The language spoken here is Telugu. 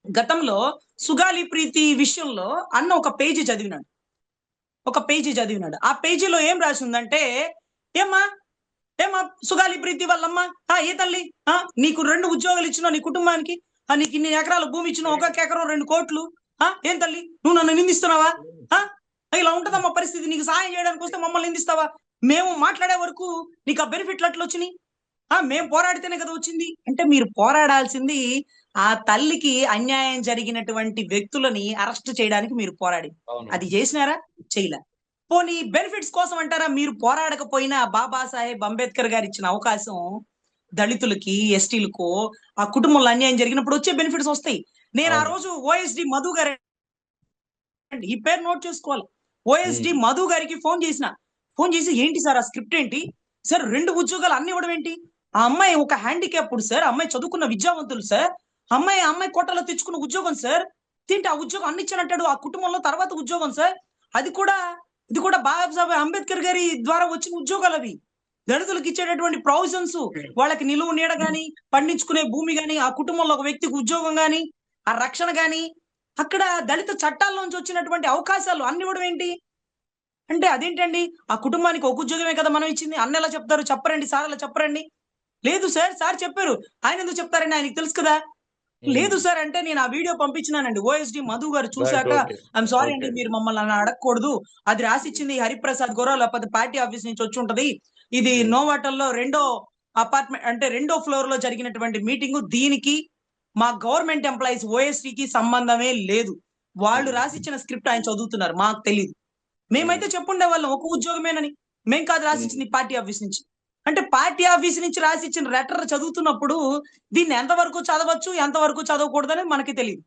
గతంలో సుగాలి ప్రీతి విషయంలో అన్న ఒక పేజీ చదివినాడు. ఆ పేజీలో ఏం రాసి ఉందంటే, ఏమ్మా ఏమ్మా సుగాలి ప్రీతి వాళ్ళమ్మా, ఏ తల్లి, నీకు 2 ఉద్యోగాలు ఇచ్చిన నీ కుటుంబానికి, నీకు ఇన్ని ఎకరాల భూమి ఇచ్చిన, 1 ఎకరం 2 కోట్లు, ఏం తల్లి నువ్వు నన్ను నిందిస్తున్నావా? ఇలా ఉంటదమ్మా పరిస్థితి. నీకు సహాయం చేయడానికి వస్తే మమ్మల్ని నిందిస్తావా? మేము మాట్లాడే వరకు నీకు ఆ బెనిఫిట్లు అట్లా వచ్చినాయి. మేము పోరాడితేనే కదా వచ్చింది. అంటే మీరు పోరాడాల్సింది ఆ తల్లికి అన్యాయం జరిగినటువంటి వ్యక్తులని అరెస్ట్ చేయడానికి మీరు పోరాడి, అది చేసినారా? చేయలే. పోనీ బెనిఫిట్స్ కోసం అంటారా? మీరు పోరాడకపోయినా బాబాసాహెబ్ అంబేద్కర్ గారు ఇచ్చిన అవకాశం దళితులకి, ఎస్టీలకు, ఆ కుటుంబంలో అన్యాయం జరిగినప్పుడు వచ్చే బెనిఫిట్స్ వస్తాయి. నేను ఆ రోజు ఓఎస్డి మధు గారు, ఈ పేరు నోట్ చేసుకోవాలి, ఓఎస్డి మధు గారికి ఫోన్ చేసి ఏంటి సార్ ఆ స్క్రిప్ట్ ఏంటి సార్, 2 ఉద్యోగాలు అన్ని ఇవ్వడం ఏంటి? ఆ అమ్మాయి ఒక హ్యాండిక్యాప్డ్ సార్, అమ్మాయి చదువుకున్న విద్యావంతులు సార్, అమ్మాయి కోటలో తెచ్చుకున్న ఉద్యోగం సార్, తింటే ఆ ఉద్యోగం అన్ని ఇచ్చానంటాడు. ఆ కుటుంబంలో తర్వాత ఉద్యోగం సార్, ఇది కూడా బాబాసాహెబ్ అంబేద్కర్ గారి ద్వారా వచ్చిన ఉద్యోగాలు అవి. దళితులకు ఇచ్చేటటువంటి ప్రొవిజన్స్, వాళ్ళకి నిలువు నీడ గాని, పండించుకునే భూమి గాని, ఆ కుటుంబంలో ఒక వ్యక్తికి ఉద్యోగం గాని, ఆ రక్షణ గాని, అక్కడ దళిత చట్టాల్లోంచి వచ్చినటువంటి అవకాశాలు అన్ని ఇవ్వడం ఏంటి అంటే, అదేంటండి ఆ కుటుంబానికి ఒక ఉద్యోగమే కదా మనం ఇచ్చింది, అన్న ఎలా చెప్తారు? చెప్పరండి సార్, అలా చెప్పరండి. లేదు సార్ చెప్పారు, ఆయన ఎందుకు చెప్తారండి, ఆయనకి తెలుసు కదా. లేదు సార్ అంటే నేను ఆ వీడియో పంపించినానండి. ఓఎస్డి మధు గారు చూశాక, ఐఎమ్ సారీ అండి, మీరు మమ్మల్ని అలా అడగకూడదు, అది రాసిచ్చింది హరిప్రసాద్ గౌరవ్, లేకపోతే పార్టీ ఆఫీస్ నుంచి వచ్చి ఉంటది, ఇది నోవాటల్లో 2వ అపార్ట్మెంట్ అంటే 2వ ఫ్లోర్ లో జరిగినటువంటి మీటింగ్, దీనికి మా గవర్నమెంట్ ఎంప్లాయీస్ ఓఎస్డికి సంబంధమే లేదు, వాళ్ళు రాసిచ్చిన స్క్రిప్ట్ ఆయన చదువుతున్నారు, మాకు తెలియదు. మేమైతే చెప్పుండే వాళ్ళం ఒక ఉద్యోగమేనని. మేం కాదు రాసిచ్చింది పార్టీ ఆఫీస్ నుంచి. అంటే పార్టీ ఆఫీస్ నుంచి రాసిచ్చిన లెటర్ చదువుతున్నప్పుడు దీన్ని ఎంతవరకు చదవచ్చు, ఎంతవరకు చదవకూడదని మనకి తెలియదు.